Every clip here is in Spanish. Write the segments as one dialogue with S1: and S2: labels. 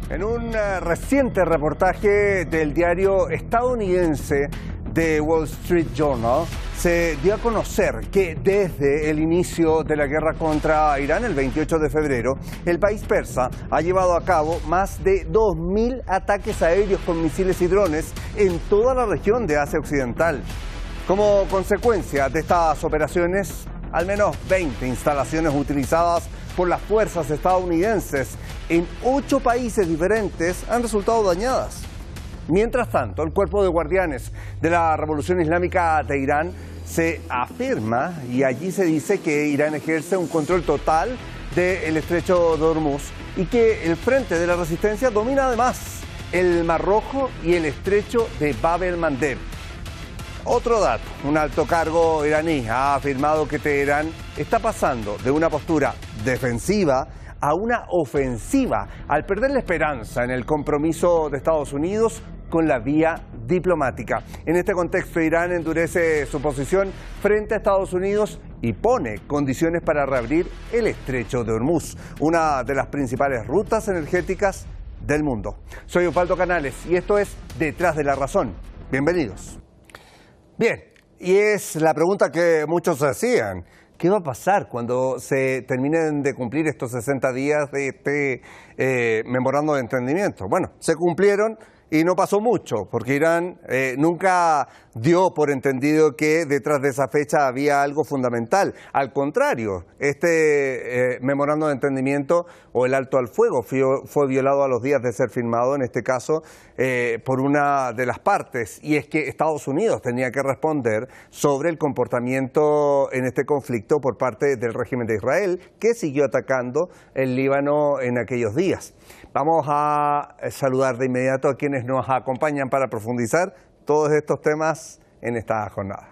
S1: En un reciente reportaje del diario estadounidense The Wall Street Journal, se dio a conocer que desde el inicio de la guerra contra Irán, el 28 de febrero, el país persa ha llevado a cabo más de 2.000 ataques aéreos con misiles y drones en toda la región de Asia Occidental. Como consecuencia de estas operaciones, al menos 20 instalaciones utilizadas por las fuerzas estadounidenses en 8 países diferentes han resultado dañadas. Mientras tanto, el Cuerpo de Guardianes de la Revolución Islámica de Irán se afirma, y allí se dice que Irán ejerce un control total del estrecho de Hormuz y que el Frente de la Resistencia domina además el Mar Rojo y el estrecho de Bab el-Mandeb. Otro dato, un alto cargo iraní ha afirmado que Teherán está pasando de una postura defensiva a una ofensiva al perder la esperanza en el compromiso de Estados Unidos con la vía diplomática. En este contexto, Irán endurece su posición frente a Estados Unidos y pone condiciones para reabrir el estrecho de Hormuz, una de las principales rutas energéticas del mundo. Soy Osvaldo Canales y esto es Detrás de la Razón. Bienvenidos. Bien, y es la pregunta que muchos hacían. ¿Qué va a pasar cuando se terminen de cumplir estos 60 días de este memorando de entendimiento? Bueno, se cumplieron y no pasó mucho, porque Irán nunca dio por entendido que detrás de esa fecha había algo fundamental. Al contrario, este memorando de entendimiento o el alto al fuego fue violado a los días de ser firmado, en este caso, por una de las partes, y es que Estados Unidos tenía que responder sobre el comportamiento en este conflicto por parte del régimen de Israel, que siguió atacando el Líbano en aquellos días. Vamos a saludar de inmediato a quienes nos acompañan para profundizar todos estos temas en esta jornada.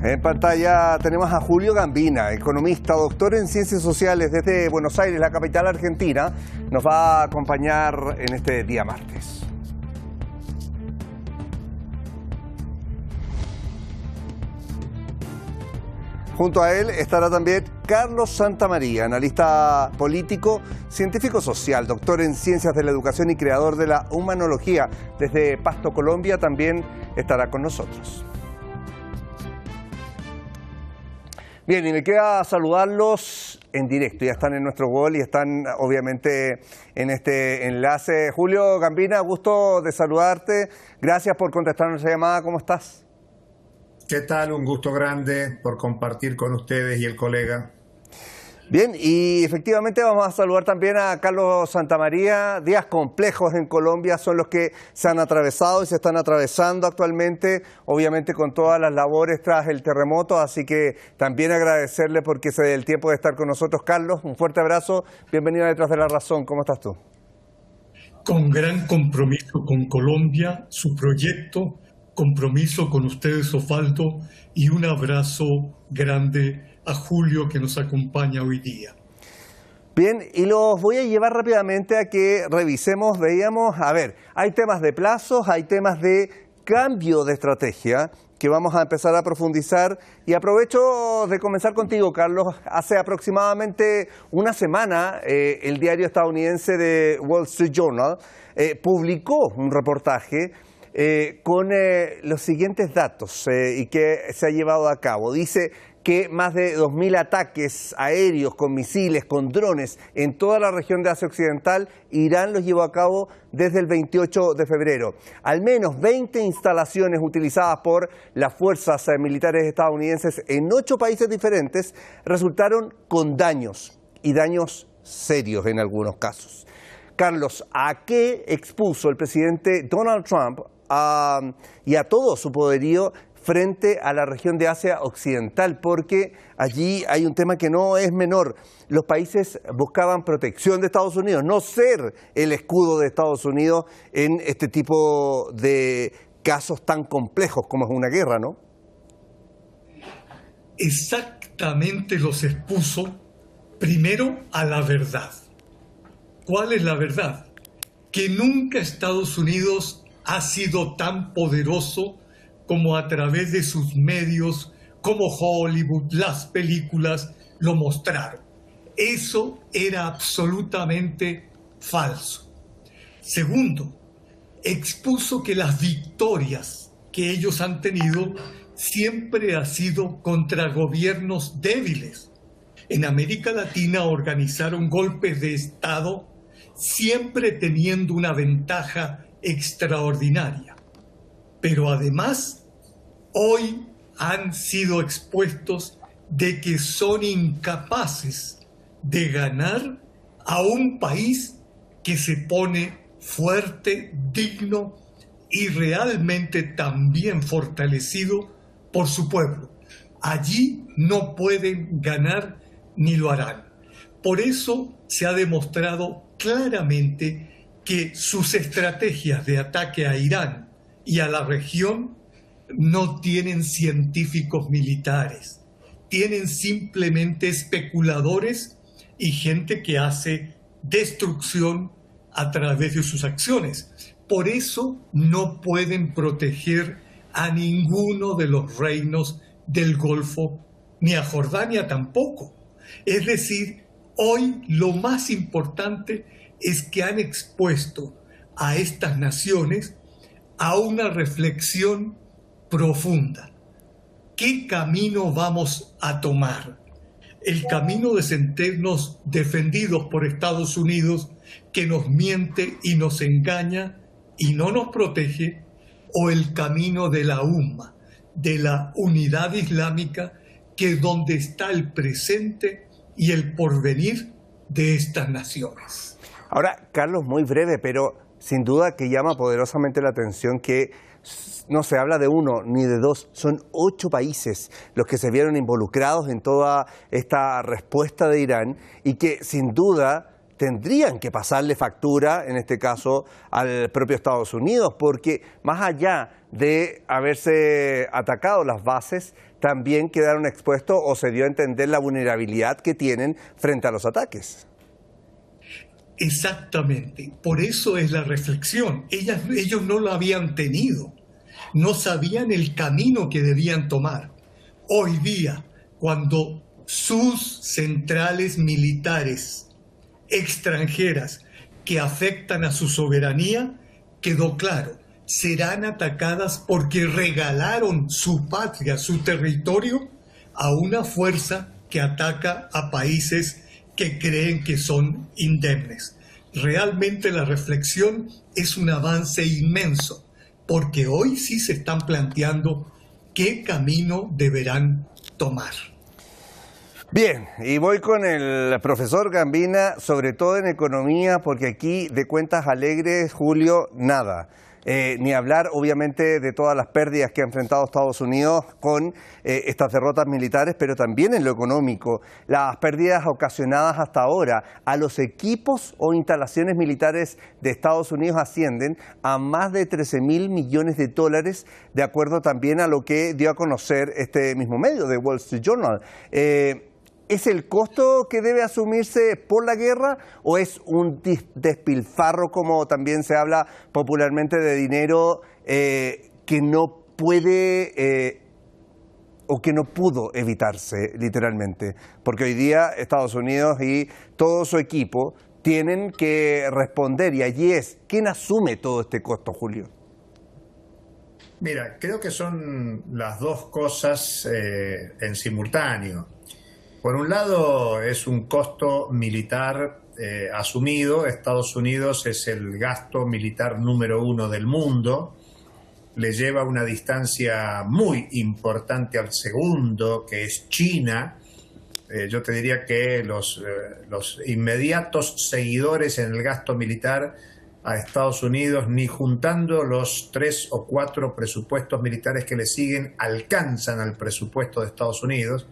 S1: En pantalla tenemos a Julio Gambina, economista, doctor en Ciencias Sociales desde Buenos Aires, la capital argentina. Nos va a acompañar en este día martes. Junto a él estará también Carlos Santamaría, analista político, científico social, doctor en Ciencias de la Educación y creador de la Humanología. Desde Pasto, Colombia, también estará con nosotros. Bien, y me queda saludarlos en directo. Ya están en nuestro wall y están obviamente en este enlace. Julio Gambina, gusto de saludarte. Gracias por contestar nuestra llamada. ¿Cómo estás?
S2: ¿Qué tal? Un gusto grande por compartir con ustedes y el colega.
S1: Bien, y efectivamente vamos a saludar también a Carlos Santamaría. Días complejos en Colombia son los que se han atravesado y se están atravesando actualmente, obviamente con todas las labores tras el terremoto, así que también agradecerle porque se dé el tiempo de estar con nosotros. Carlos, un fuerte abrazo, bienvenido a Detrás de la Razón. ¿Cómo estás tú?
S3: Con gran compromiso con Colombia, su proyecto, compromiso con ustedes, Osvaldo, y un abrazo grande a Julio que nos acompaña hoy día.
S1: Bien, y los voy a llevar rápidamente a que revisemos, veíamos, a ver, hay temas de plazos, hay temas de cambio de estrategia que vamos a empezar a profundizar, y aprovecho de comenzar contigo, Carlos. Hace aproximadamente una semana el diario estadounidense de Wall Street Journal publicó un reportaje con los siguientes datos y que se ha llevado a cabo. Dice que más de 2.000 ataques aéreos con misiles, con drones en toda la región de Asia Occidental, Irán los llevó a cabo desde el 28 de febrero. Al menos 20 instalaciones utilizadas por las fuerzas militares estadounidenses en 8 países diferentes resultaron con daños, y daños serios en algunos casos. Carlos, ¿a qué expuso el presidente Donald Trump y a todo su poderío frente a la región de Asia Occidental? Porque allí hay un tema que no es menor. Los países buscaban protección de Estados Unidos, no ser el escudo de Estados Unidos en este tipo de casos tan complejos como es una guerra, ¿no?
S3: Exactamente los expuso primero a la verdad. ¿Cuál es la verdad? Que nunca Estados Unidos ha sido tan poderoso como a través de sus medios, como Hollywood, las películas lo mostraron. Eso era absolutamente falso. Segundo, expuso que las victorias que ellos han tenido siempre han sido contra gobiernos débiles. En América Latina organizaron golpes de Estado siempre teniendo una ventaja extraordinaria. Pero además, hoy han sido expuestos de que son incapaces de ganar a un país que se pone fuerte, digno y realmente también fortalecido por su pueblo. Allí no pueden ganar ni lo harán. Por eso se ha demostrado claramente que sus estrategias de ataque a Irán y a la región no tienen científicos militares, tienen simplemente especuladores y gente que hace destrucción a través de sus acciones. Por eso no pueden proteger a ninguno de los reinos del Golfo, ni a Jordania tampoco. Es decir, hoy lo más importante es que han expuesto a estas naciones a una reflexión profunda. ¿Qué camino vamos a tomar? ¿El camino de sentirnos defendidos por Estados Unidos, que nos miente y nos engaña y no nos protege? ¿O el camino de la umma, de la unidad islámica, que es donde está el presente y el porvenir de estas naciones?
S1: Ahora, Carlos, muy breve, pero sin duda que llama poderosamente la atención que no se habla de uno ni de dos, son 8 países los que se vieron involucrados en toda esta respuesta de Irán y que sin duda tendrían que pasarle factura, en este caso, al propio Estados Unidos, porque más allá de haberse atacado las bases, también quedaron expuestos o se dio a entender la vulnerabilidad que tienen frente a los ataques.
S3: Exactamente, por eso es la reflexión. Ellos no lo habían tenido, no sabían el camino que debían tomar. Hoy día, cuando sus centrales militares extranjeras que afectan a su soberanía, quedó claro, serán atacadas porque regalaron su patria, su territorio, a una fuerza que ataca a países que creen que son indemnes. Realmente la reflexión es un avance inmenso, porque hoy sí se están planteando qué camino deberán tomar.
S1: Bien, y voy con el profesor Gambina, sobre todo en economía, porque aquí de cuentas alegres, Julio, nada. Ni hablar, obviamente, de todas las pérdidas que ha enfrentado Estados Unidos con estas derrotas militares, pero también en lo económico. Las pérdidas ocasionadas hasta ahora a los equipos o instalaciones militares de Estados Unidos ascienden a más de 13.000 millones de dólares, de acuerdo también a lo que dio a conocer este mismo medio, de Wall Street Journal. ¿Es el costo que debe asumirse por la guerra o es un despilfarro, como también se habla popularmente, de dinero que no puede o que no pudo evitarse literalmente? Porque hoy día Estados Unidos y todo su equipo tienen que responder, y allí es, ¿quién asume todo este costo, Julio?
S2: Mira, creo que son las dos cosas en simultáneo. Por un lado, es un costo militar asumido. Estados Unidos es el gasto militar número 1 del mundo. Le lleva una distancia muy importante al segundo, que es China. Yo te diría que los inmediatos seguidores en el gasto militar a Estados Unidos, ni juntando los 3 o 4 presupuestos militares que le siguen, alcanzan al presupuesto de Estados Unidos.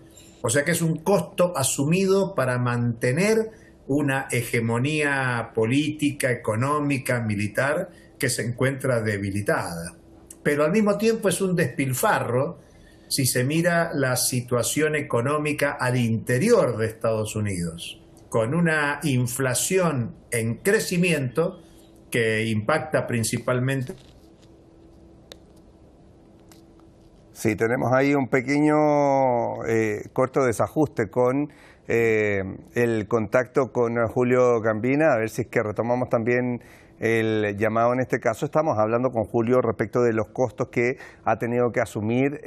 S2: O sea que es un costo asumido para mantener una hegemonía política, económica, militar que se encuentra debilitada. Pero al mismo tiempo es un despilfarro si se mira la situación económica al interior de Estados Unidos, con una inflación en crecimiento que impacta principalmente.
S1: Sí, tenemos ahí un pequeño corto desajuste con el contacto con Julio Gambina, a ver si es que retomamos también el llamado en este caso. Estamos hablando con Julio respecto de los costos que ha tenido que asumir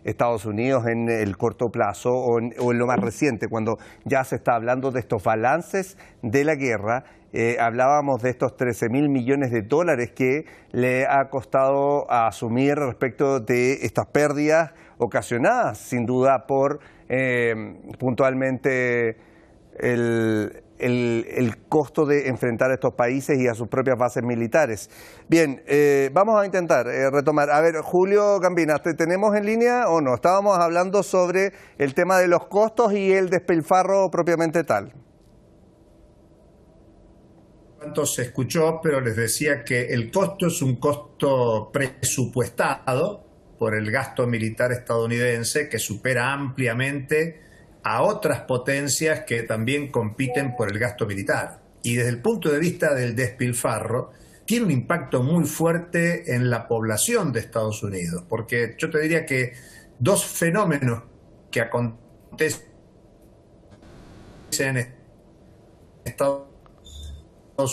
S1: Estados Unidos en el corto plazo o en lo más reciente, cuando ya se está hablando de estos balances de la guerra. Hablábamos de estos 13.000 millones de dólares que le ha costado asumir respecto de estas pérdidas ocasionadas, sin duda, por puntualmente el costo de enfrentar a estos países y a sus propias bases militares. Bien, vamos a intentar retomar. A ver, Julio Gambina, ¿te tenemos en línea o no? Estábamos hablando sobre el tema de los costos y el despilfarro propiamente tal.
S2: Se escuchó, pero les decía que el costo es un costo presupuestado por el gasto militar estadounidense que supera ampliamente a otras potencias que también compiten por el gasto militar. Y desde el punto de vista del despilfarro, tiene un impacto muy fuerte en la población de Estados Unidos, porque yo te diría que dos fenómenos que acontecen en Estados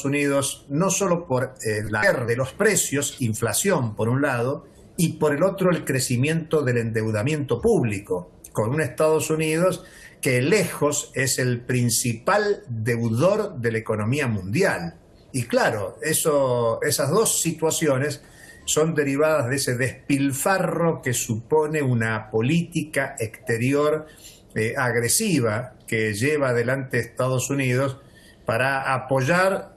S2: Unidos, no solo por la guerra de los precios, inflación por un lado, y por el otro el crecimiento del endeudamiento público, con un Estados Unidos que lejos es el principal deudor de la economía mundial. Y claro, esas dos situaciones son derivadas de ese despilfarro que supone una política exterior agresiva que lleva adelante Estados Unidos para apoyar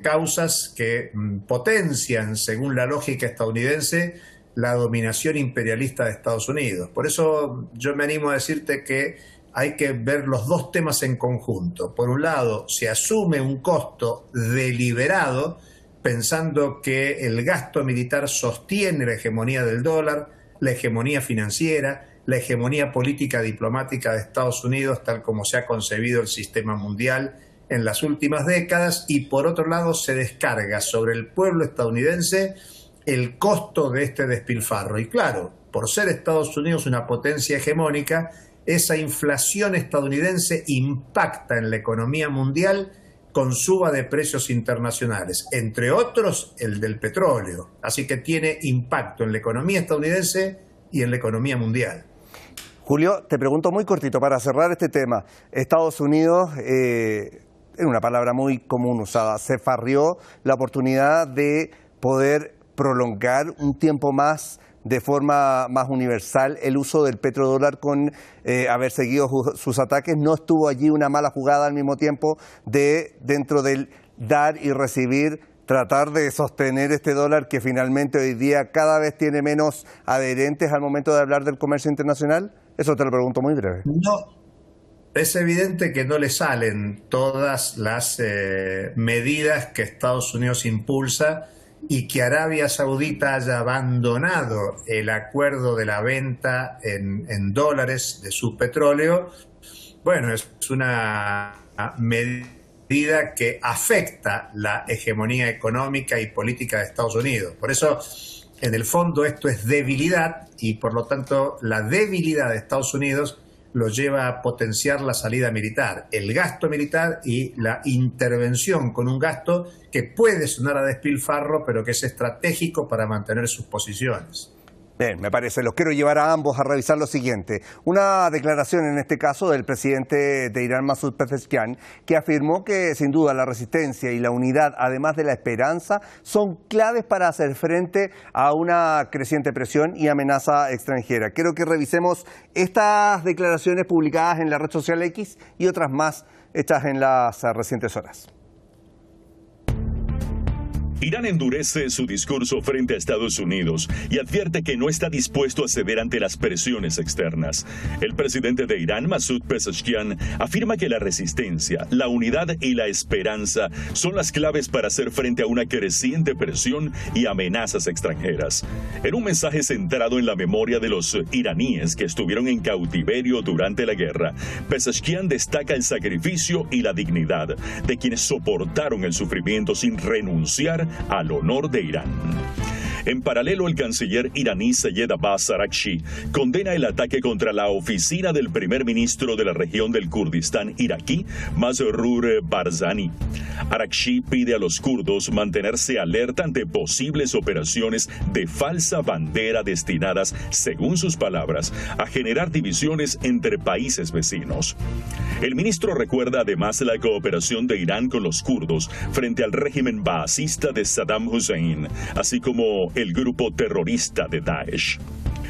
S2: causas que potencian, según la lógica estadounidense, la dominación imperialista de Estados Unidos. Por eso yo me animo a decirte que hay que ver los dos temas en conjunto. Por un lado, se asume un costo deliberado, pensando que el gasto militar sostiene la hegemonía del dólar, la hegemonía financiera, la hegemonía política diplomática de Estados Unidos, tal como se ha concebido el sistema mundial en las últimas décadas, y por otro lado se descarga sobre el pueblo estadounidense el costo de este despilfarro. Y claro, por ser Estados Unidos una potencia hegemónica, esa inflación estadounidense impacta en la economía mundial con suba de precios internacionales, entre otros el del petróleo. Así que tiene impacto en la economía estadounidense y en la economía mundial.
S1: Julio, te pregunto muy cortito para cerrar este tema. Estados Unidos, en una palabra muy común usada, se farrió la oportunidad de poder prolongar un tiempo más, de forma más universal, el uso del petrodólar con haber seguido sus ataques. No estuvo allí una mala jugada al mismo tiempo dentro del dar y recibir, tratar de sostener este dólar que finalmente hoy día cada vez tiene menos adherentes al momento de hablar del comercio internacional. Eso te lo pregunto muy breve.
S2: No, es evidente que no le salen todas las medidas que Estados Unidos impulsa, y que Arabia Saudita haya abandonado el acuerdo de la venta en dólares de su petróleo. Bueno, es una medida que afecta la hegemonía económica y política de Estados Unidos. Por eso, en el fondo, esto es debilidad, y por lo tanto la debilidad de Estados Unidos lo lleva a potenciar la salida militar, el gasto militar y la intervención con un gasto que puede sonar a despilfarro, pero que es estratégico para mantener sus posiciones.
S1: Bien, me parece. Los quiero llevar a ambos a revisar lo siguiente. Una declaración en este caso del presidente de Irán, Masoud Pezeshkian, que afirmó que sin duda la resistencia y la unidad, además de la esperanza, son claves para hacer frente a una creciente presión y amenaza extranjera. Quiero que revisemos estas declaraciones publicadas en la red social X y otras más hechas en las recientes horas.
S4: Irán endurece su discurso frente a Estados Unidos y advierte que no está dispuesto a ceder ante las presiones externas. El presidente de Irán, Masoud Pezeshkian, afirma que la resistencia, la unidad y la esperanza son las claves para hacer frente a una creciente presión y amenazas extranjeras. En un mensaje centrado en la memoria de los iraníes que estuvieron en cautiverio durante la guerra, Pezeshkian destaca el sacrificio y la dignidad de quienes soportaron el sufrimiento sin renunciar al honor de Irán. En paralelo, el canciller iraní Sayed Abbas Araghchi condena el ataque contra la oficina del primer ministro de la región del Kurdistán iraquí, Masroor Barzani. Araghchi pide a los kurdos mantenerse alerta ante posibles operaciones de falsa bandera destinadas, según sus palabras, a generar divisiones entre países vecinos. El ministro recuerda además la cooperación de Irán con los kurdos frente al régimen baasista de Saddam Hussein, así como el grupo terrorista de Daesh.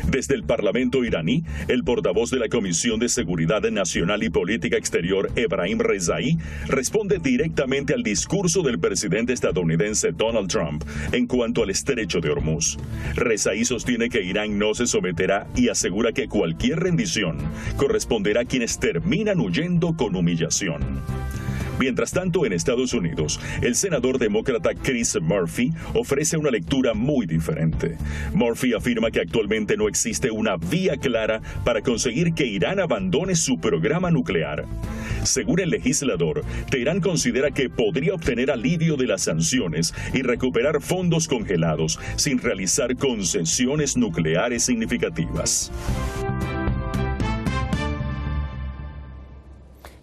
S4: Desde el Parlamento iraní, el portavoz de la Comisión de Seguridad Nacional y Política Exterior, Ebrahim Rezai, responde directamente al discurso del presidente estadounidense Donald Trump en cuanto al estrecho de Hormuz. Rezai sostiene que Irán no se someterá y asegura que cualquier rendición corresponderá a quienes terminan huyendo con humillación. Mientras tanto, en Estados Unidos, el senador demócrata Chris Murphy ofrece una lectura muy diferente. Murphy afirma que actualmente no existe una vía clara para conseguir que Irán abandone su programa nuclear. Según el legislador, Teherán considera que podría obtener alivio de las sanciones y recuperar fondos congelados sin realizar concesiones nucleares significativas.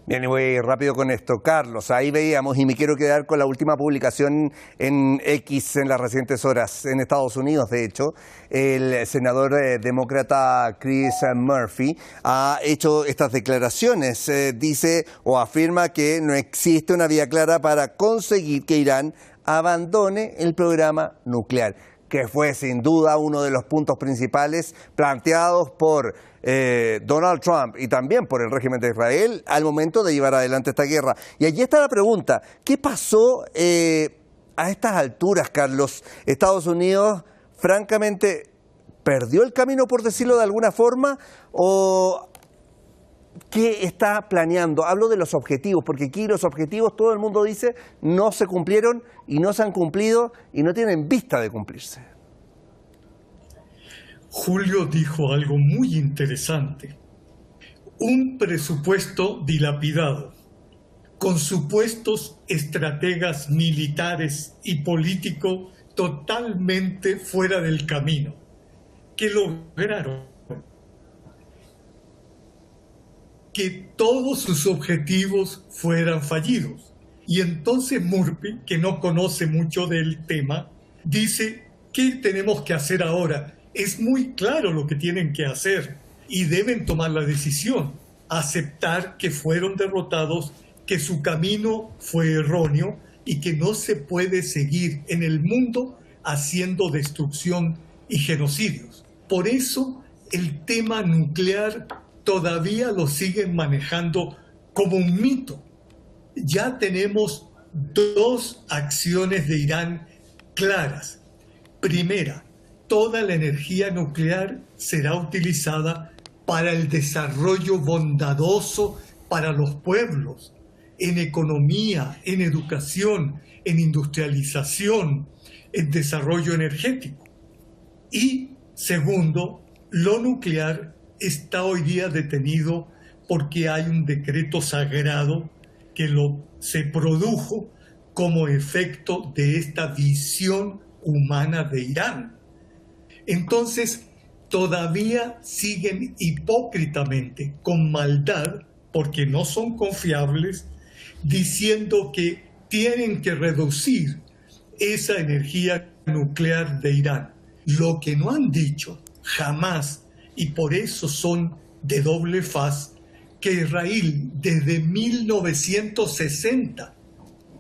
S1: Bien, y voy rápido con esto. Carlos, ahí veíamos, y me quiero quedar con la última publicación en X en las recientes horas, en Estados Unidos, de hecho. El senador demócrata Chris Murphy ha hecho estas declaraciones. Dice o afirma que no existe una vía clara para conseguir que Irán abandone el programa nuclear, que fue sin duda uno de los puntos principales planteados por Donald Trump y también por el régimen de Israel al momento de llevar adelante esta guerra. Y allí está la pregunta, ¿qué pasó a estas alturas, Carlos? Estados Unidos, francamente, ¿perdió el camino, por decirlo de alguna forma? ¿O qué está planeando? Hablo de los objetivos, porque aquí los objetivos, todo el mundo dice, no se cumplieron y no se han cumplido y no tienen vista de cumplirse.
S3: Julio dijo algo muy interesante. Un presupuesto dilapidado, con supuestos estrategas militares y políticos totalmente fuera del camino, que lograron que todos sus objetivos fueran fallidos. Y entonces Murphy, que no conoce mucho del tema, dice, ¿qué tenemos que hacer ahora? Es muy claro lo que tienen que hacer y deben tomar la decisión, aceptar que fueron derrotados, que su camino fue erróneo y que no se puede seguir en el mundo haciendo destrucción y genocidios. Por eso el tema nuclear todavía lo siguen manejando como un mito. Ya tenemos dos acciones de Irán claras. Primera, toda la energía nuclear será utilizada para el desarrollo bondadoso para los pueblos, en economía, en educación, en industrialización, en desarrollo energético. Y segundo, lo nuclear está hoy día detenido porque hay un decreto sagrado que se produjo como efecto de esta visión humana de Irán. Entonces, todavía siguen hipócritamente, con maldad, porque no son confiables, diciendo que tienen que reducir esa energía nuclear de Irán. Lo que no han dicho jamás, y por eso son de doble faz, que Israel desde 1960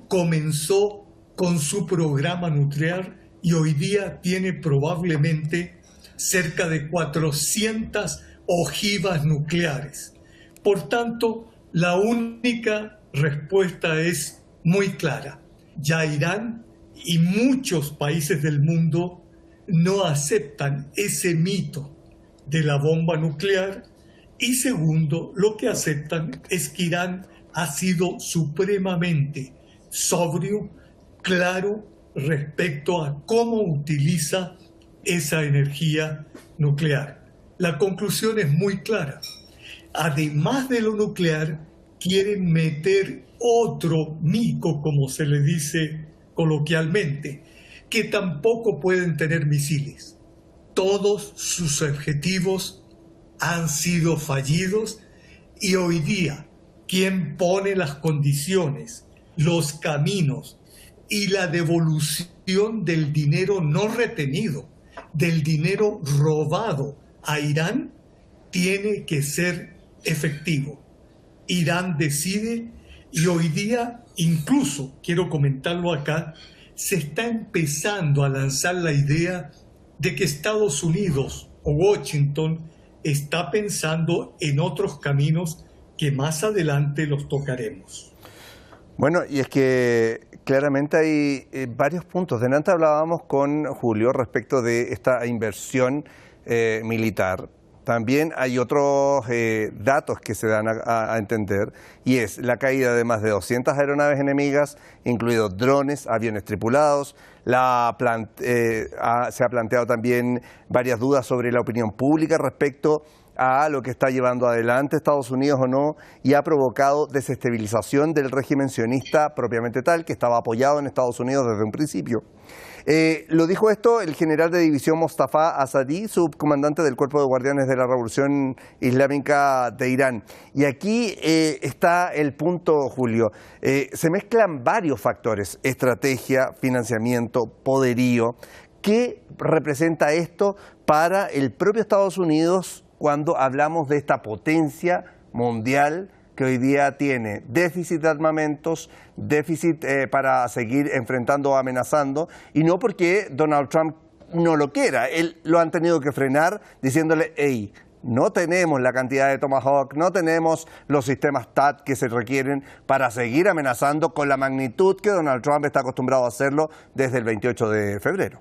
S3: comenzó con su programa nuclear y hoy día tiene probablemente cerca de 400 ojivas nucleares. Por tanto, la única respuesta es muy clara. Ya Irán y muchos países del mundo no aceptan ese mito de la bomba nuclear. Y segundo, lo que aceptan es que Irán ha sido supremamente sobrio, claro, respecto a cómo utiliza esa energía nuclear. La conclusión es muy clara. Además de lo nuclear, quieren meter otro mico, como se le dice coloquialmente, que tampoco pueden tener misiles. Todos sus objetivos han sido fallidos y hoy día quien pone las condiciones, los caminos y la devolución del dinero no retenido, del dinero robado a Irán, tiene que ser efectivo. Irán decide y hoy día, incluso, quiero comentarlo acá, se está empezando a lanzar la idea de que Estados Unidos o Washington está pensando en otros caminos que más adelante los tocaremos.
S1: Bueno, y es que claramente hay varios puntos. Delante hablábamos con Julio respecto de esta inversión militar. También hay otros datos que se dan a entender, y es la caída de más de 200 aeronaves enemigas, incluidos drones, aviones tripulados. Se ha planteado también varias dudas sobre la opinión pública respecto a lo que está llevando adelante Estados Unidos o no, y ha provocado desestabilización del régimen sionista propiamente tal, que estaba apoyado en Estados Unidos desde un principio. Lo dijo esto el general de división Mostafa Asadi, subcomandante del Cuerpo de Guardianes de la Revolución Islámica de Irán. Y aquí está el punto, Julio. Se mezclan varios factores: estrategia, financiamiento, poderío. ¿Qué representa esto para el propio Estados Unidos cuando hablamos de esta potencia mundial que hoy día tiene déficit de armamentos, déficit para seguir enfrentando o amenazando, y no porque Donald Trump no lo quiera? Él lo han tenido que frenar diciéndole: hey, no tenemos la cantidad de Tomahawk, no tenemos los sistemas THAAD que se requieren para seguir amenazando con la magnitud que Donald Trump está acostumbrado a hacerlo desde el 28 de febrero.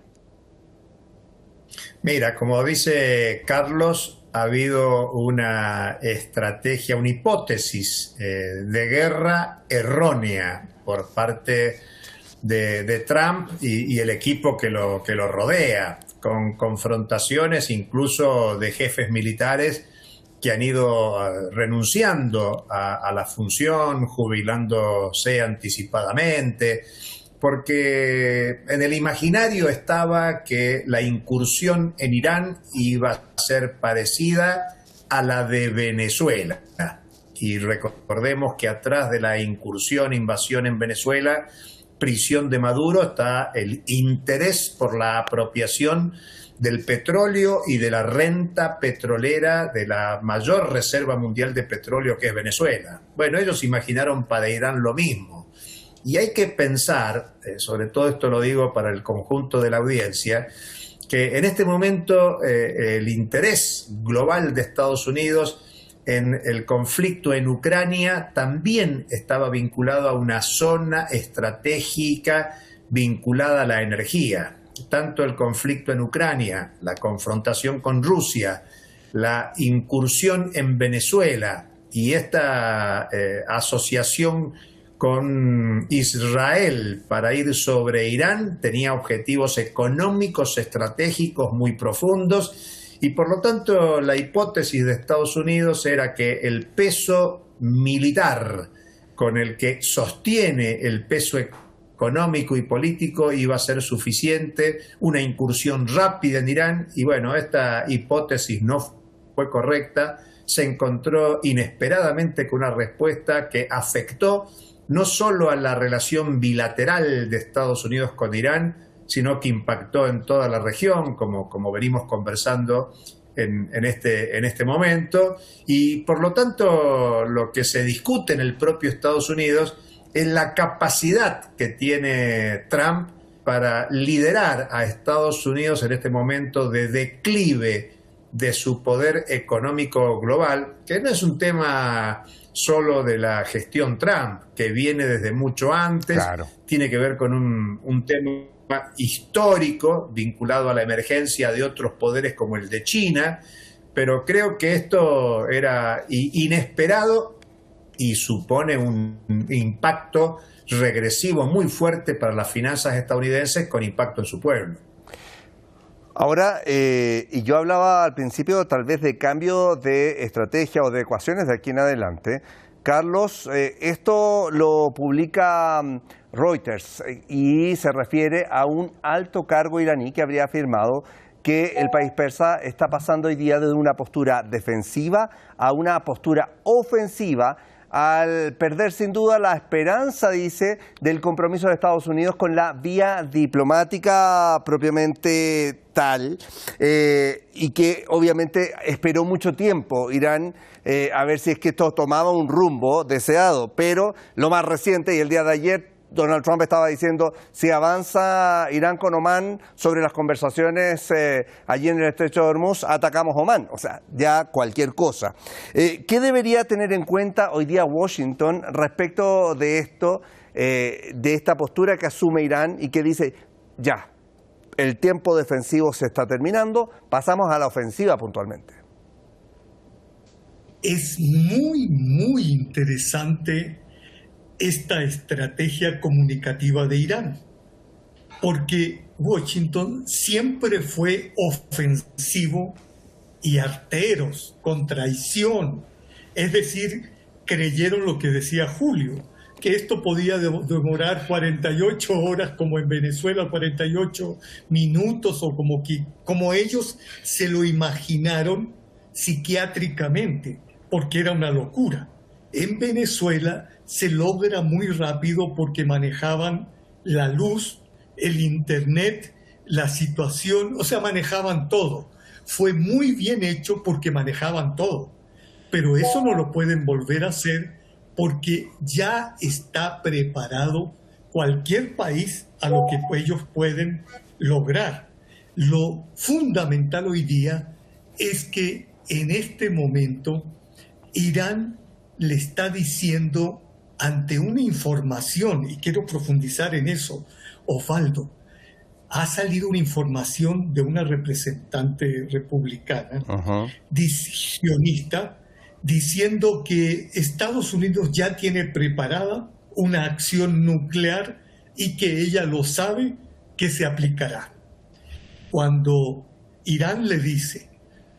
S2: Mira, como dice Carlos, ha habido una estrategia, una hipótesis de guerra errónea por parte de Trump y el equipo que lo rodea, con confrontaciones incluso de jefes militares que han ido renunciando a la función, jubilándose anticipadamente, porque en el imaginario estaba que la incursión en Irán iba a ser parecida a la de Venezuela. Y recordemos que atrás de la invasión en Venezuela, prisión de Maduro, está el interés por la apropiación del petróleo y de la renta petrolera de la mayor reserva mundial de petróleo, que es Venezuela. Bueno, ellos imaginaron para Irán lo mismo. Y hay que pensar, sobre todo esto lo digo para el conjunto de la audiencia, que en este momento el interés global de Estados Unidos en el conflicto en Ucrania también estaba vinculado a una zona estratégica vinculada a la energía. Tanto el conflicto en Ucrania, la confrontación con Rusia, la incursión en Venezuela y esta asociación con Israel para ir sobre Irán tenía objetivos económicos, estratégicos muy profundos, y por lo tanto la hipótesis de Estados Unidos era que el peso militar con el que sostiene el peso económico y político iba a ser suficiente, una incursión rápida en Irán, y bueno, esta hipótesis no fue correcta, se encontró inesperadamente con una respuesta que afectó no solo a la relación bilateral de Estados Unidos con Irán, sino que impactó en toda la región, como venimos conversando en este momento. Y por lo tanto, lo que se discute en el propio Estados Unidos es la capacidad que tiene Trump para liderar a Estados Unidos en este momento de declive de su poder económico global, que no es un tema solo de la gestión Trump, que viene desde mucho antes. Claro. Tiene que ver con un tema histórico vinculado a la emergencia de otros poderes como el de China, pero creo que esto era inesperado y supone un impacto regresivo muy fuerte para las finanzas estadounidenses, con impacto en su pueblo.
S1: Ahora, y yo hablaba al principio tal vez de cambio de estrategia o de ecuaciones de aquí en adelante. Carlos, esto lo publica Reuters, y se refiere a un alto cargo iraní que habría afirmado que el país persa está pasando hoy día de una postura defensiva a una postura ofensiva, al perder sin duda la esperanza, dice, del compromiso de Estados Unidos con la vía diplomática propiamente tal, y que obviamente esperó mucho tiempo Irán a ver si es que esto tomaba un rumbo deseado. Pero lo más reciente, y el día de ayer Donald Trump estaba diciendo, si avanza Irán con Omán sobre las conversaciones allí en el Estrecho de Hormuz, atacamos Omán. O sea, ya cualquier cosa. ¿Qué debería tener en cuenta hoy día Washington respecto de esto, de esta postura que asume Irán y que dice, ya, el tiempo defensivo se está terminando, pasamos a la ofensiva puntualmente?
S3: Es muy interesante esta estrategia comunicativa de Irán, porque Washington siempre fue ofensivo y arteros, con traición. Es decir, creyeron lo que decía Julio, que esto podía demorar 48 horas, como en Venezuela, 48 minutos, o como ellos se lo imaginaron psiquiátricamente, porque era una locura. En Venezuela se logra muy rápido porque manejaban la luz, el internet, la situación, o sea, manejaban todo. Fue muy bien hecho porque manejaban todo, pero eso no lo pueden volver a hacer porque ya está preparado cualquier país a lo que ellos pueden lograr. Lo fundamental hoy día es que en este momento Irán le está diciendo, ante una información, y quiero profundizar en eso, Osvaldo, ha salido una información de una representante republicana, sionista, diciendo que Estados Unidos ya tiene preparada una acción nuclear y que ella lo sabe, que se aplicará. Cuando Irán le dice,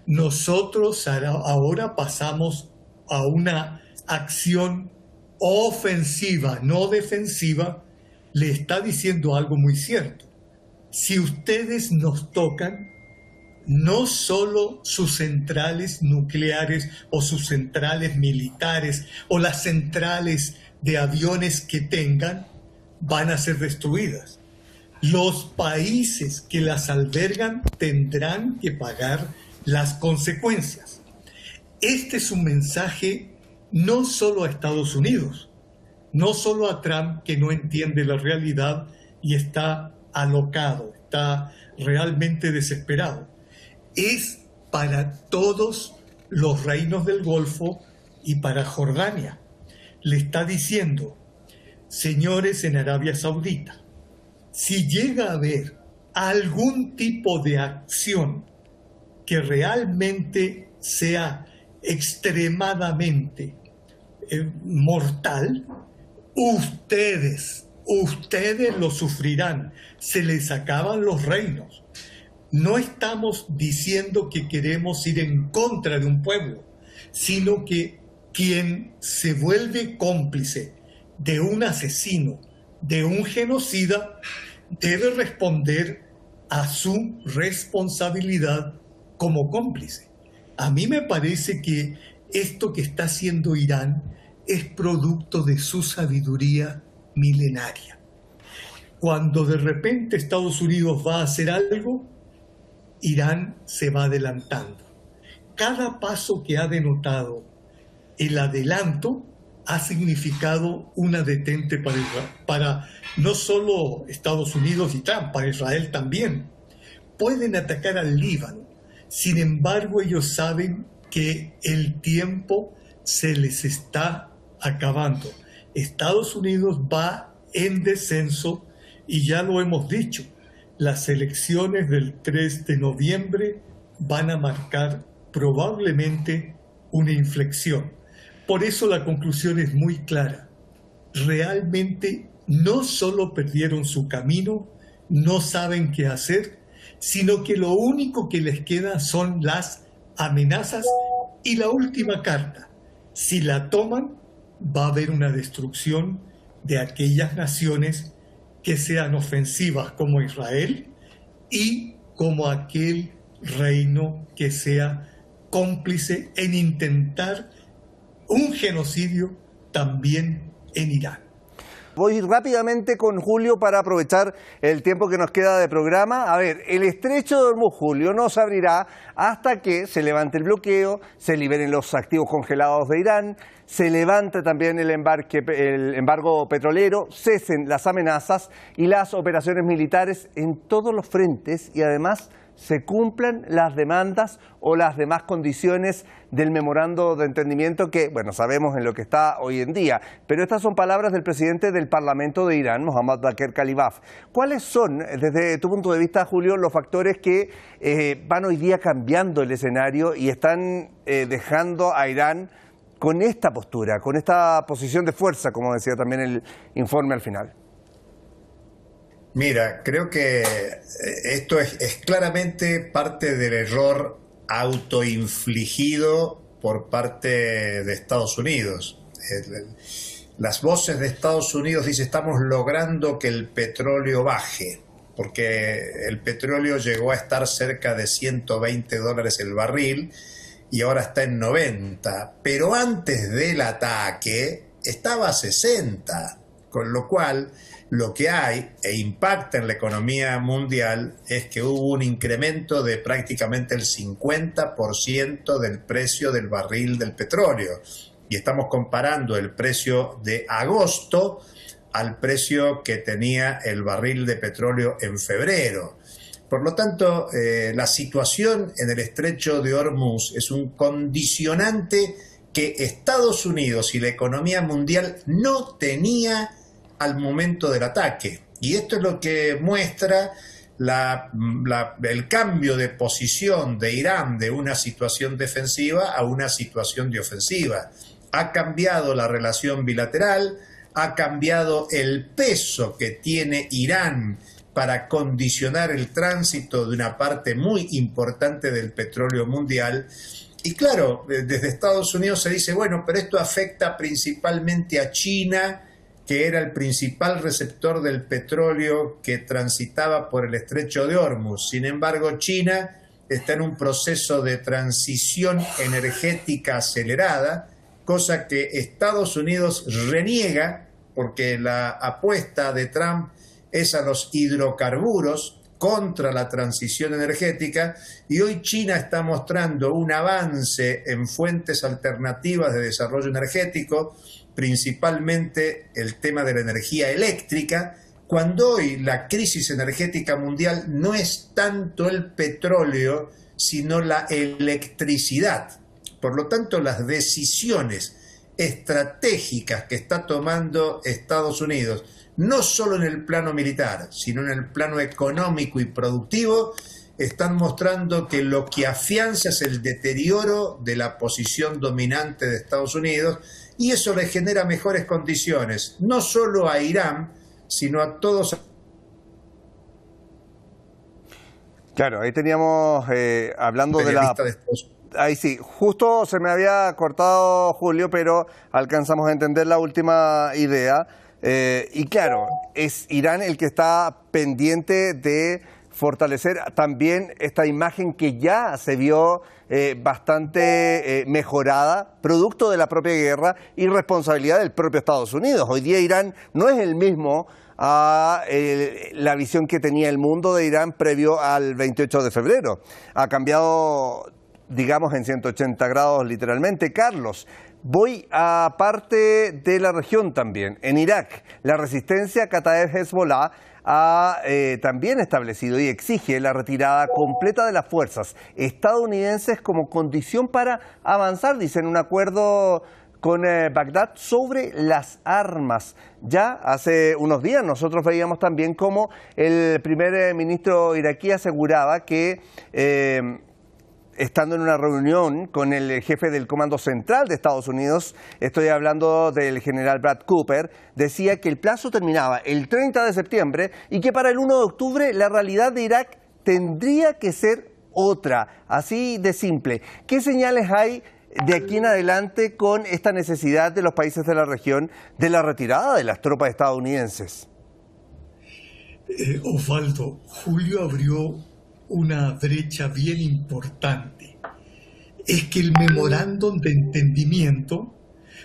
S3: nosotros ahora pasamos a una acción ofensiva, no defensiva, le está diciendo algo muy cierto. Si ustedes nos tocan, no solo sus centrales nucleares o sus centrales militares o las centrales de aviones que tengan van a ser destruidas. Los países que las albergan tendrán que pagar las consecuencias. Este es un mensaje no solo a Estados Unidos, no solo a Trump, que no entiende la realidad y está alocado, está realmente desesperado. Es para todos los reinos del Golfo y para Jordania. Le está diciendo, señores en Arabia Saudita, si llega a haber algún tipo de acción que realmente sea extremadamente mortal, ustedes lo sufrirán, se les acaban los reinos. No estamos diciendo que queremos ir en contra de un pueblo, sino que quien se vuelve cómplice de un asesino, de un genocida, debe responder a su responsabilidad como cómplice. A mí me parece que esto que está haciendo Irán es producto de su sabiduría milenaria. Cuando de repente Estados Unidos va a hacer algo, Irán se va adelantando. Cada paso que ha denotado el adelanto ha significado una detente para no solo Estados Unidos y Trump, para Israel también. Pueden atacar al Líbano, sin embargo ellos saben que el tiempo se les está acabando. Estados Unidos va en descenso y ya lo hemos dicho, las elecciones del 3 de noviembre van a marcar probablemente una inflexión. Por eso la conclusión es muy clara. Realmente no solo perdieron su camino, no saben qué hacer, sino que lo único que les queda son las amenazas y la última carta. Si la toman, va a haber una destrucción de aquellas naciones que sean ofensivas como Israel y como aquel reino que sea cómplice en intentar un genocidio también en Irán.
S1: Voy rápidamente con Julio para aprovechar el tiempo que nos queda de programa. A ver, el estrecho de Hormuz, Julio, no se abrirá hasta que se levante el bloqueo, se liberen los activos congelados de Irán, se levante también el embargo petrolero, cesen las amenazas y las operaciones militares en todos los frentes y además se cumplan las demandas o las demás condiciones del memorando de entendimiento que, bueno, sabemos en lo que está hoy en día. Pero estas son palabras del presidente del Parlamento de Irán, Mohammad Bagher Khalibaf. ¿Cuáles son, desde tu punto de vista, Julio, los factores que van hoy día cambiando el escenario y están dejando a Irán con esta postura, con esta posición de fuerza, como decía también el informe al final?
S2: Mira, creo que esto es claramente parte del error autoinfligido por parte de Estados Unidos. Las voces de Estados Unidos dicen: estamos logrando que el petróleo baje, porque el petróleo llegó a estar cerca de $120 el barril y ahora está en 90, pero antes del ataque estaba a 60, con lo cual lo que hay e impacta en la economía mundial es que hubo un incremento de prácticamente el 50% del precio del barril del petróleo. Y estamos comparando el precio de agosto al precio que tenía el barril de petróleo en febrero. Por lo tanto, la situación en el estrecho de Hormuz es un condicionante que Estados Unidos y la economía mundial no tenía al momento del ataque. Y esto es lo que muestra el cambio de posición de Irán de una situación defensiva a una situación de ofensiva. Ha cambiado la relación bilateral, ha cambiado el peso que tiene Irán para condicionar el tránsito de una parte muy importante del petróleo mundial. Y claro, desde Estados Unidos se dice, bueno, pero esto afecta principalmente a China, que era el principal receptor del petróleo que transitaba por el estrecho de Hormuz. Sin embargo, China está en un proceso de transición energética acelerada, cosa que Estados Unidos reniega, porque la apuesta de Trump es a los hidrocarburos contra la transición energética, y hoy China está mostrando un avance en fuentes alternativas de desarrollo energético, principalmente el tema de la energía eléctrica, cuando hoy la crisis energética mundial no es tanto el petróleo, sino la electricidad. Por lo tanto, las decisiones estratégicas que está tomando Estados Unidos, no solo en el plano militar, sino en el plano económico y productivo, están mostrando que lo que afianza es el deterioro de la posición dominante de Estados Unidos, y eso le genera mejores condiciones, no solo a Irán, sino a todos.
S1: Claro, ahí teníamos, hablando de la... Ahí sí, justo se me había cortado, Julio, pero alcanzamos a entender la última idea. Y claro, es Irán el que está pendiente de fortalecer también esta imagen que ya se vio bastante mejorada, producto de la propia guerra y responsabilidad del propio Estados Unidos. Hoy día Irán no es el mismo a la visión que tenía el mundo de Irán previo al 28 de febrero. Ha cambiado, digamos, en 180 grados literalmente. Carlos, voy a parte de la región también. En Irak, la resistencia Kataeb Hezbollah ha también establecido y exige la retirada completa de las fuerzas estadounidenses como condición para avanzar, dicen, un acuerdo con Bagdad sobre las armas. Ya hace unos días nosotros veíamos también cómo el primer ministro iraquí aseguraba que estando en una reunión con el jefe del Comando Central de Estados Unidos, estoy hablando del general Brad Cooper, decía que el plazo terminaba el 30 de septiembre y que para el 1 de octubre la realidad de Irak tendría que ser otra, así de simple. ¿Qué señales hay de aquí en adelante con esta necesidad de los países de la región de la retirada de las tropas estadounidenses?
S3: Osvaldo, Julio abrió una brecha bien importante. Es que el memorándum de entendimiento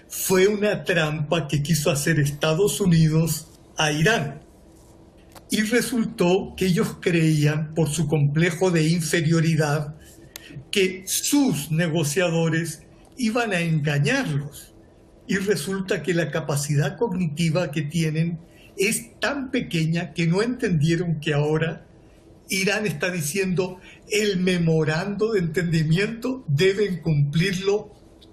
S3: fue una trampa que quiso hacer Estados Unidos a Irán. Y resultó que ellos creían, por su complejo de inferioridad, que sus negociadores iban a engañarlos. Y resulta que la capacidad cognitiva que tienen es tan pequeña que no entendieron que ahora Irán está diciendo el memorando de entendimiento deben cumplirlo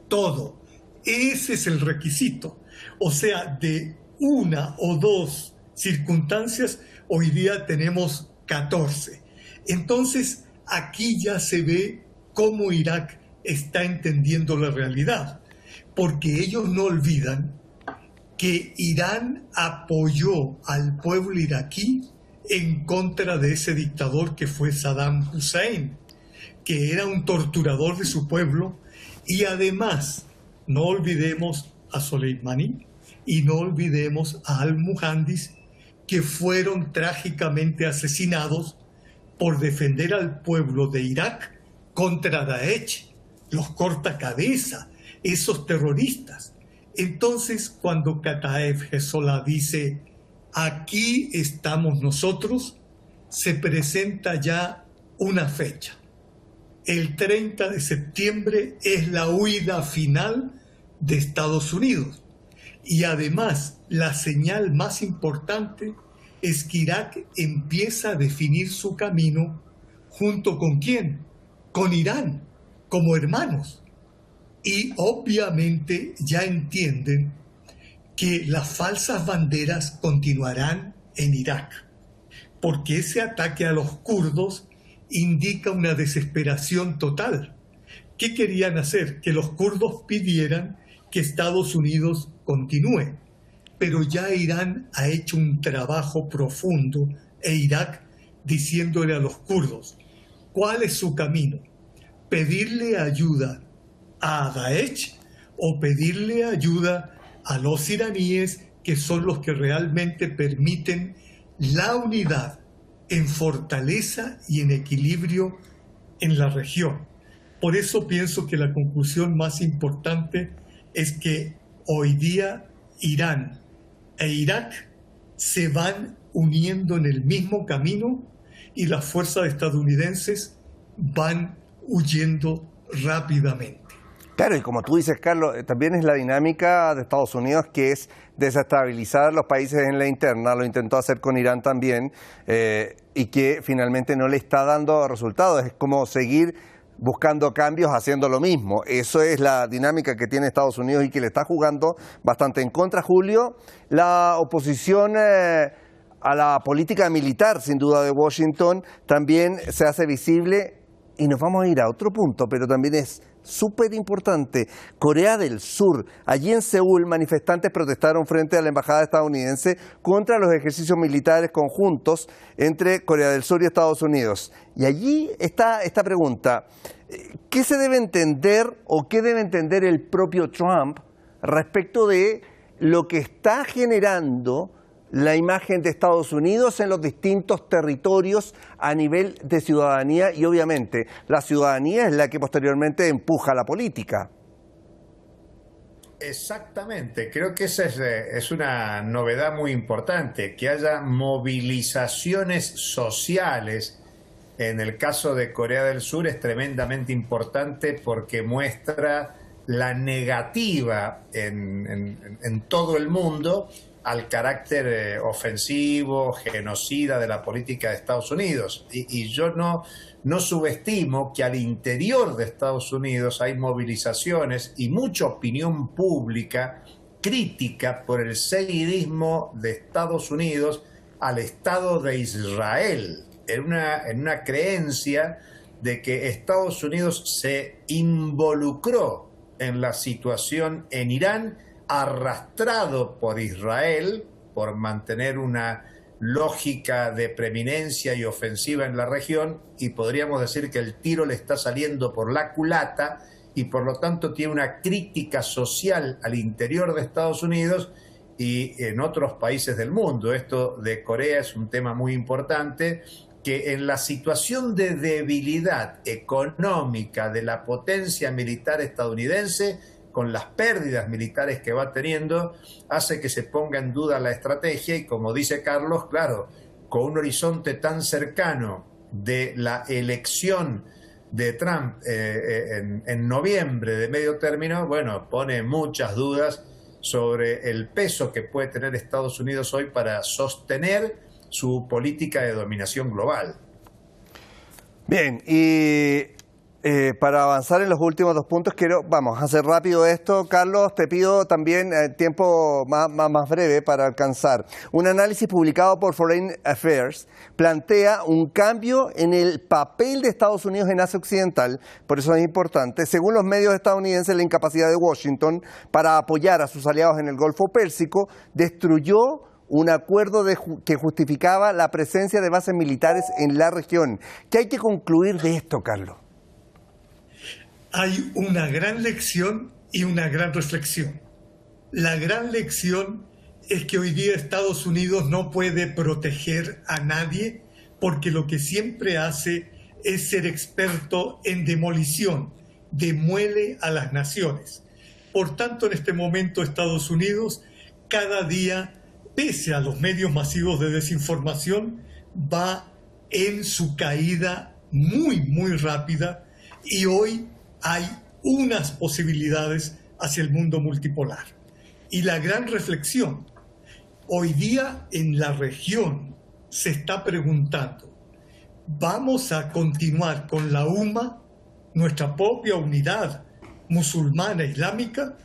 S3: todo. Ese es el requisito. O sea, de una o dos circunstancias, hoy día tenemos 14. Entonces, aquí ya se ve cómo Irak está entendiendo la realidad, porque ellos no olvidan que Irán apoyó al pueblo iraquí en contra de ese dictador que fue Saddam Hussein, que era un torturador de su pueblo, y además no olvidemos a Soleimani y no olvidemos a al-Muhandis, que fueron trágicamente asesinados por defender al pueblo de Irak contra Daesh, los cortacabezas, esos terroristas. Entonces, cuando Kataeb Hezbollah dice, aquí estamos nosotros, se presenta ya una fecha. El 30 de septiembre es la huida final de Estados Unidos. Y además, la señal más importante es que Irak empieza a definir su camino junto con ¿quién? Con Irán, como hermanos. Y obviamente ya entienden que las falsas banderas continuarán en Irak, porque ese ataque a los kurdos indica una desesperación total. ¿Qué querían hacer? Que los kurdos pidieran que Estados Unidos continúe. Pero ya Irán ha hecho un trabajo profundo e Irak diciéndole a los kurdos, ¿cuál es su camino? ¿Pedirle ayuda a Daesh o pedirle ayuda a los iraníes, que son los que realmente permiten la unidad en fortaleza y en equilibrio en la región? Por eso pienso que la conclusión más importante es que hoy día Irán e Irak se van uniendo en el mismo camino y las fuerzas estadounidenses van huyendo rápidamente.
S1: Claro, y como tú dices, Carlos, también es la dinámica de Estados Unidos, que es desestabilizar los países en la interna. Lo intentó hacer con Irán también, y que finalmente no le está dando resultados. Es como seguir buscando cambios haciendo lo mismo. Eso es la dinámica que tiene Estados Unidos y que le está jugando bastante en contra. Julio, la oposición a la política militar, sin duda, de Washington también se hace visible, y nos vamos a ir a otro punto, pero también es súper importante. Corea del Sur. Allí en Seúl, manifestantes protestaron frente a la embajada estadounidense contra los ejercicios militares conjuntos entre Corea del Sur y Estados Unidos. Y allí está esta pregunta: ¿qué se debe entender o qué debe entender el propio Trump respecto de lo que está generando la imagen de Estados Unidos en los distintos territorios a nivel de ciudadanía? Y obviamente la ciudadanía es la que posteriormente empuja la política.
S2: Exactamente, creo que esa es una novedad muy importante, que haya movilizaciones sociales. En el caso de Corea del Sur es tremendamente importante porque muestra la negativa en todo el mundo al carácter ofensivo, genocida de la política de Estados Unidos. Y yo no subestimo que al interior de Estados Unidos hay movilizaciones y mucha opinión pública crítica por el seguidismo de Estados Unidos al Estado de Israel, en una creencia de que Estados Unidos se involucró en la situación en Irán, arrastrado por Israel, por mantener una lógica de preeminencia y ofensiva en la región, y podríamos decir que el tiro le está saliendo por la culata y por lo tanto tiene una crítica social al interior de Estados Unidos y en otros países del mundo. Esto de Corea es un tema muy importante, que en la situación de debilidad económica de la potencia militar estadounidense, con las pérdidas militares que va teniendo, hace que se ponga en duda la estrategia y, como dice Carlos, claro, con un horizonte tan cercano de la elección de Trump en noviembre de medio término, bueno, pone muchas dudas sobre el peso que puede tener Estados Unidos hoy para sostener su política de dominación global.
S1: Bien, y para avanzar en los últimos dos puntos, vamos a hacer rápido esto. Carlos, te pido también tiempo más breve para alcanzar. Un análisis publicado por Foreign Affairs plantea un cambio en el papel de Estados Unidos en Asia Occidental, por eso es importante. Según los medios estadounidenses, la incapacidad de Washington para apoyar a sus aliados en el Golfo Pérsico destruyó un acuerdo que justificaba la presencia de bases militares en la región. ¿Qué hay que concluir de esto, Carlos?
S3: Hay una gran lección y una gran reflexión. La gran lección es que hoy día Estados Unidos no puede proteger a nadie porque lo que siempre hace es ser experto en demolición, demuele a las naciones. Por tanto, en este momento Estados Unidos cada día, pese a los medios masivos de desinformación, va en su caída muy rápida y hoy hay unas posibilidades hacia el mundo multipolar. Y la gran reflexión, hoy día en la región se está preguntando, ¿vamos a continuar con la UMA, nuestra propia unidad musulmana islámica,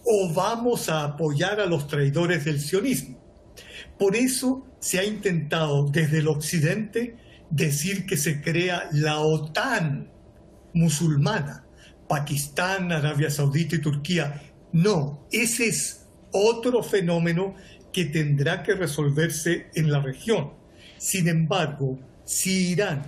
S3: o vamos a apoyar a los traidores del sionismo? Por eso se ha intentado desde el occidente decir que se crea la OTAN musulmana, Pakistán, Arabia Saudita y Turquía. No, ese es otro fenómeno que tendrá que resolverse en la región. Sin embargo, si Irán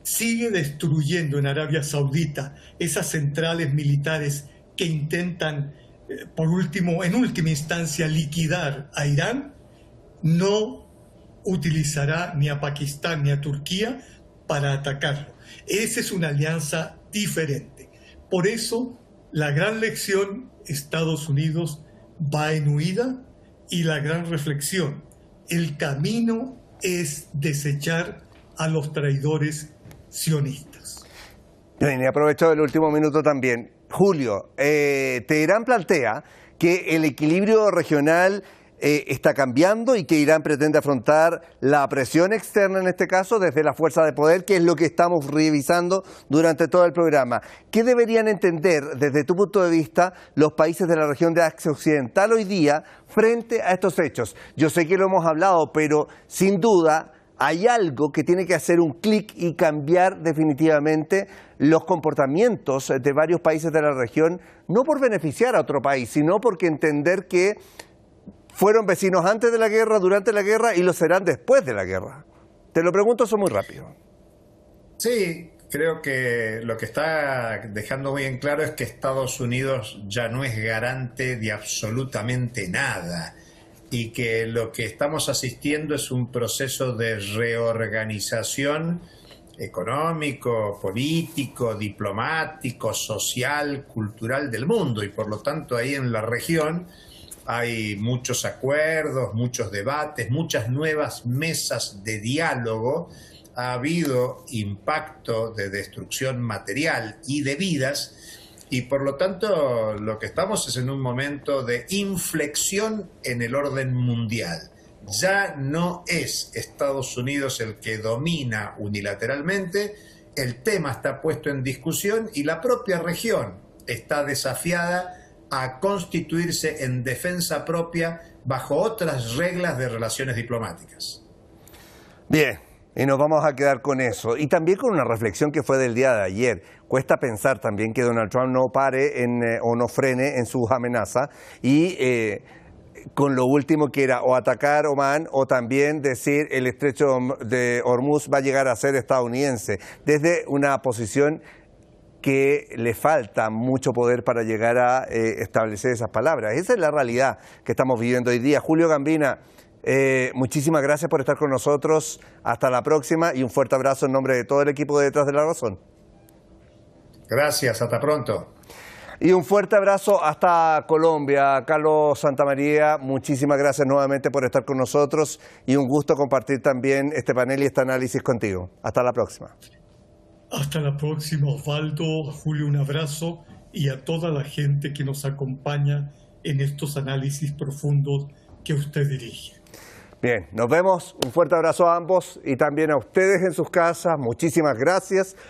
S3: sigue destruyendo en Arabia Saudita esas centrales militares que intentan, en última instancia, liquidar a Irán, no utilizará ni a Pakistán ni a Turquía para atacarlo. Esa es una alianza diferente. Por eso, la gran lección, Estados Unidos va en huida, y la gran reflexión, el camino es desechar a los traidores sionistas.
S1: Bien, y aprovecho el último minuto también. Julio, Teherán plantea que el equilibrio regional está cambiando y que Irán pretende afrontar la presión externa, en este caso, desde la fuerza de poder, que es lo que estamos revisando durante todo el programa. ¿Qué deberían entender, desde tu punto de vista, los países de la región de Asia Occidental hoy día frente a estos hechos? Yo sé que lo hemos hablado, pero sin duda hay algo que tiene que hacer un clic y cambiar definitivamente los comportamientos de varios países de la región, no por beneficiar a otro país, sino porque entender que fueron vecinos antes de la guerra, durante la guerra y lo serán después de la guerra. Te lo pregunto, eso muy rápido.
S2: Sí, creo que lo que está dejando muy en claro es que Estados Unidos ya no es garante de absolutamente nada y que lo que estamos asistiendo es un proceso de reorganización económico, político, diplomático, social, cultural del mundo, y por lo tanto ahí en la región hay muchos acuerdos, muchos debates, muchas nuevas mesas de diálogo. Ha habido impacto de destrucción material y de vidas, y por lo tanto lo que estamos es en un momento de inflexión en el orden mundial. Ya no es Estados Unidos el que domina unilateralmente, el tema está puesto en discusión y la propia región está desafiada a constituirse en defensa propia bajo otras reglas de relaciones diplomáticas.
S1: Bien, y nos vamos a quedar con eso. Y también con una reflexión que fue del día de ayer. Cuesta pensar también que Donald Trump no pare o no frene en sus amenazas y con lo último que era o atacar Omán o también decir el estrecho de Hormuz va a llegar a ser estadounidense, desde una posición que le falta mucho poder para llegar a establecer esas palabras. Esa es la realidad que estamos viviendo hoy día. Julio Gambina, muchísimas gracias por estar con nosotros. Hasta la próxima y un fuerte abrazo en nombre de todo el equipo de Detrás de la Razón.
S2: Gracias, hasta pronto.
S1: Y un fuerte abrazo hasta Colombia. Carlos Santamaría, muchísimas gracias nuevamente por estar con nosotros y un gusto compartir también este panel y este análisis contigo. Hasta la próxima.
S3: Hasta la próxima, Osvaldo. A Julio, un abrazo, y a toda la gente que nos acompaña en estos análisis profundos que usted dirige.
S1: Bien, nos vemos. Un fuerte abrazo a ambos y también a ustedes en sus casas. Muchísimas gracias